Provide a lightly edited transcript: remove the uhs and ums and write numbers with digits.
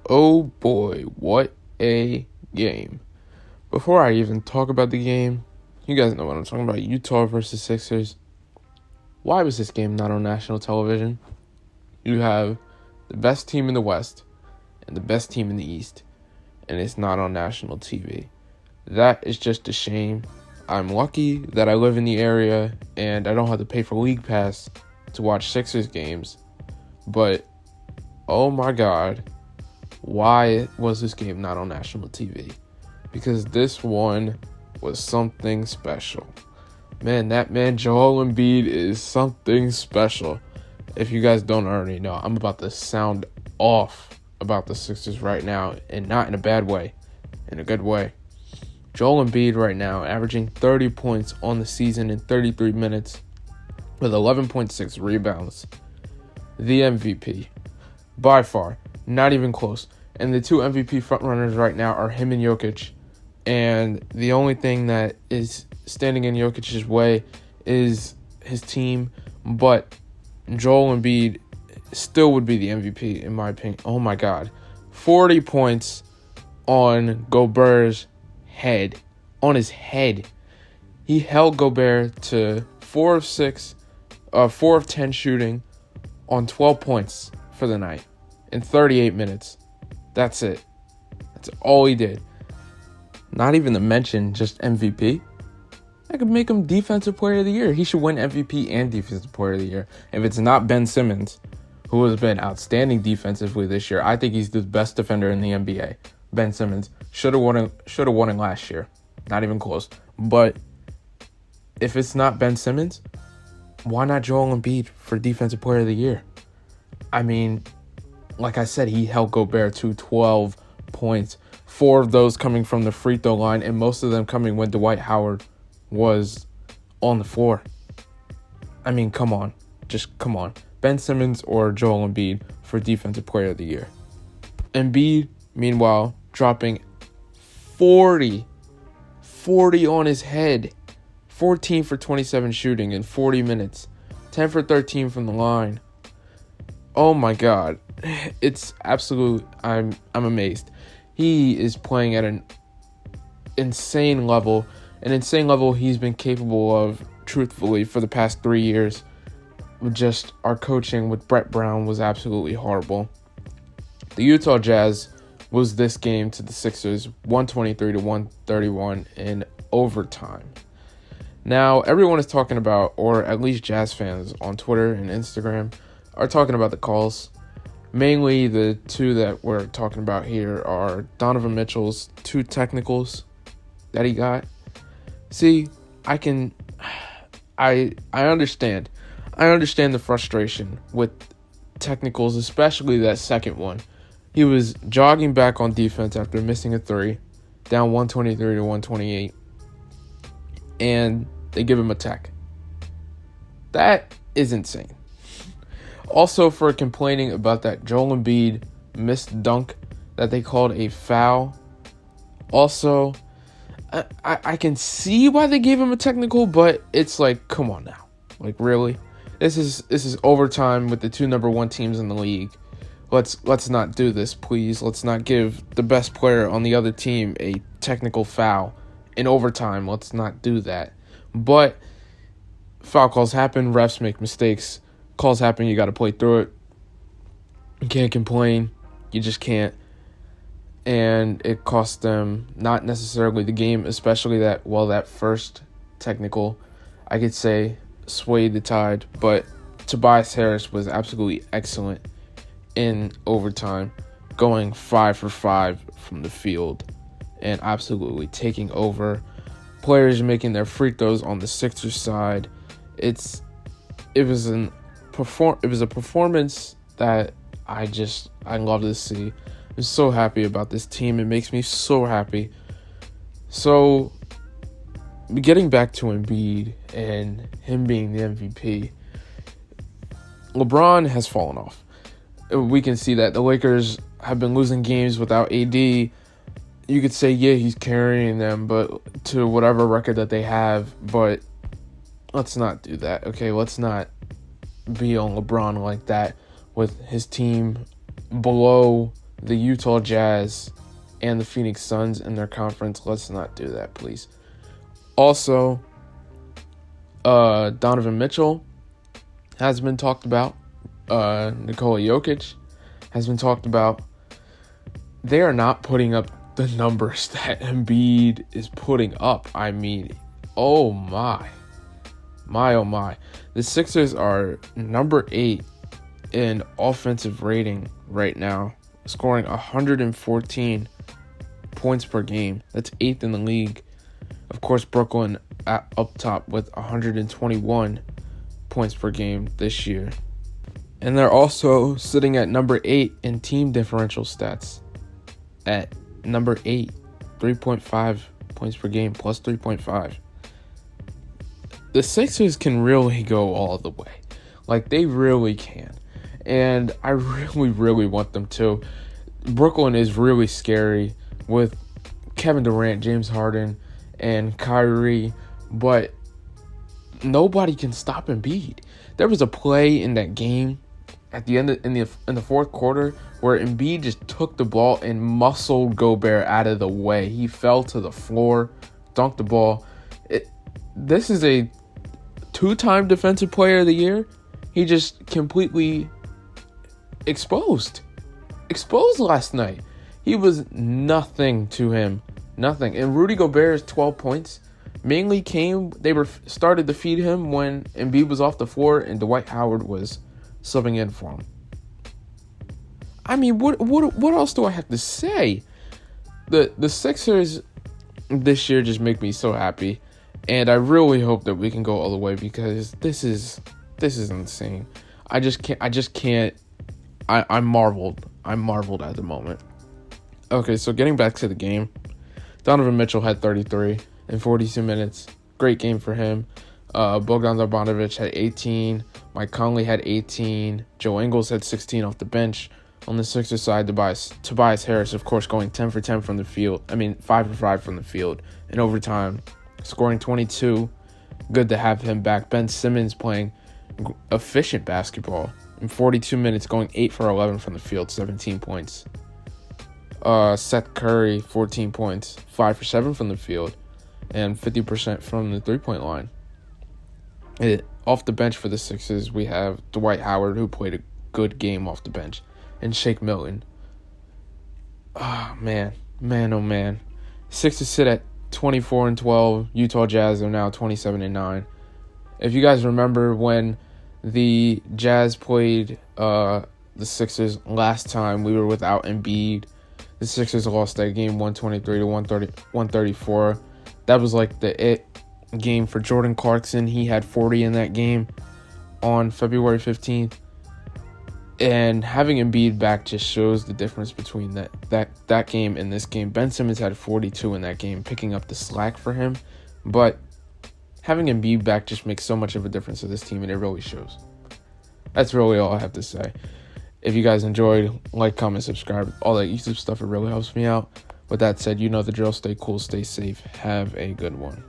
Oh boy, what a game. Before I even talk about the game, you guys know what I'm talking about. Utah versus Sixers. Why was this game not on national television? You have the best team in the West and the best team in the East, and it's not on national TV. That is just a shame. I'm lucky that I live in the area and I don't have to pay for League Pass to watch Sixers games. But, oh my God, why was this game not on national TV? Because this one was something special. Man, that man Joel Embiid is something special. If you guys don't already know, I'm about to sound off about the Sixers right now, and not in a bad way, in a good way. Joel Embiid right now averaging 30 points on the season in 33 minutes with 11.6 rebounds. The MVP. By far. Not even close. And the two MVP frontrunners right now are him and Jokic. And the only thing that is standing in Jokic's way is his team. But Joel Embiid still would be the MVP in my opinion. Oh my God. 40 points on Gobert's head. On his head. He held Gobert to 4 of 10 shooting on 12 points for the night in 38 minutes. That's it. That's all he did. Not even to mention just MVP. I could make him Defensive Player of the Year. He should win MVP and Defensive Player of the Year. If it's not Ben Simmons, who has been outstanding defensively this year, I think he's the best defender in the NBA. Ben Simmons should have won it last year. Not even close. But if it's not Ben Simmons, why not Joel Embiid for Defensive Player of the Year? I mean, like I said, he held Gobert to 12 points. 4 of those coming from the free throw line, and most of them coming when Dwight Howard was on the floor. I mean, come on. Just come on. Ben Simmons or Joel Embiid for Defensive Player of the Year. Embiid, meanwhile, dropping 40 on his head. 14 for 27 shooting in 40 minutes. 10 for 13 from the line. Oh my God. It's absolute. I'm amazed. He is playing at an insane level. An insane level he's been capable of, truthfully, for the past 3 years. Just our coaching with Brett Brown was absolutely horrible. The Utah Jazz was this game to the Sixers 123-131 in overtime. Now, everyone is talking about, or at least Jazz fans on Twitter and Instagram, are talking about the calls. Mainly the two that we're talking about here are Donovan Mitchell's 2 technicals that he got. See, I understand. I understand the frustration with technicals, especially that second one. He was jogging back on defense after missing a 3, down 123-128, and they give him a tech. That is insane. Also, for complaining about that Joel Embiid missed dunk that they called a foul. Also, I can see why they gave him a technical, but it's like, come on now. Like, really? This is overtime with the 2 number 1 teams in the league. Let's not do this, please. Let's not give the best player on the other team a technical foul in overtime. Let's not do that. But foul calls happen. Refs make mistakes. Calls happen. You got to play through it. You can't complain. You just can't. And it cost them not necessarily the game, especially that first technical, I could say, swayed the tide. But Tobias Harris was absolutely excellent in overtime, going 5 for 5 from the field and absolutely taking over. Players making their free throws on the Sixers side. It was a performance that I love to see. I'm so happy about this team. It makes me so happy. So, getting back to Embiid and him being the MVP, LeBron has fallen off. We can see that the Lakers have been losing games without AD. You could say, yeah, he's carrying them, but to whatever record that they have. But let's not do that, okay? Let's not be on LeBron like that with his team below the Utah Jazz and the Phoenix Suns in their conference. Let's not do that, please. Also, Donovan Mitchell has been talked about. Nikola Jokic has been talked about. They are not putting up the numbers that Embiid is putting up. I mean, oh my. Oh my. The Sixers are number 8 in offensive rating right now, scoring 114 points per game. That's 8th in the league. Of course, Brooklyn up top with 121 points per game this year. And they're also sitting at number 8 in team differential stats. At number 8, 3.5 points per game, plus 3.5. The Sixers can really go all the way. Like, they really can. And I really, really want them to. Brooklyn is really scary with Kevin Durant, James Harden, and Kyrie, but nobody can stop Embiid. There was a play in that game at the end in the fourth quarter where Embiid just took the ball and muscled Gobert out of the way. He fell to the floor, dunked the ball. This is a 2-time Defensive Player of the Year. He just completely exposed last night. He was nothing to him. Nothing. And Rudy Gobert's 12 points mainly came, started to feed him when Embiid was off the floor and Dwight Howard was subbing in for him. I mean, what else do I have to say? The Sixers this year just make me so happy, and I really hope that we can go all the way because this is insane. I'm marveled. I'm marveled at the moment. Okay, so getting back to the game, Donovan Mitchell had 33 in 42 minutes. Great game for him. Bogdan Bogdanovic had 18. Mike Conley had 18. Joe Ingles had 16 off the bench. On the Sixers side, Tobias Harris, of course, going 10 for 10 from the field. 5 for 5 from the field in overtime, scoring 22. Good to have him back. Ben Simmons playing efficient basketball in 42 minutes, going 8 for 11 from the field, 17 points. Seth Curry, 14 points, 5 for 7 from the field, and 50% from the three-point line. Off the bench for the Sixers, we have Dwight Howard, who played a good game off the bench, and Shake Milton. Oh, man. Sixers sit at 24-12. Utah Jazz are now 27-9. If you guys remember when the Jazz played the Sixers last time, we were without Embiid. The Sixers lost that game 123 to 134. That was like the game for Jordan Clarkson. He had 40 in that game on February 15th. And having Embiid back just shows the difference between that game and this game. Ben Simmons had 42 in that game, picking up the slack for him. But having Embiid back just makes so much of a difference to this team, and it really shows. That's really all I have to say. If you guys enjoyed, like, comment, subscribe, all that YouTube stuff, it really helps me out. With that said, you know the drill. Stay cool, stay safe. Have a good one.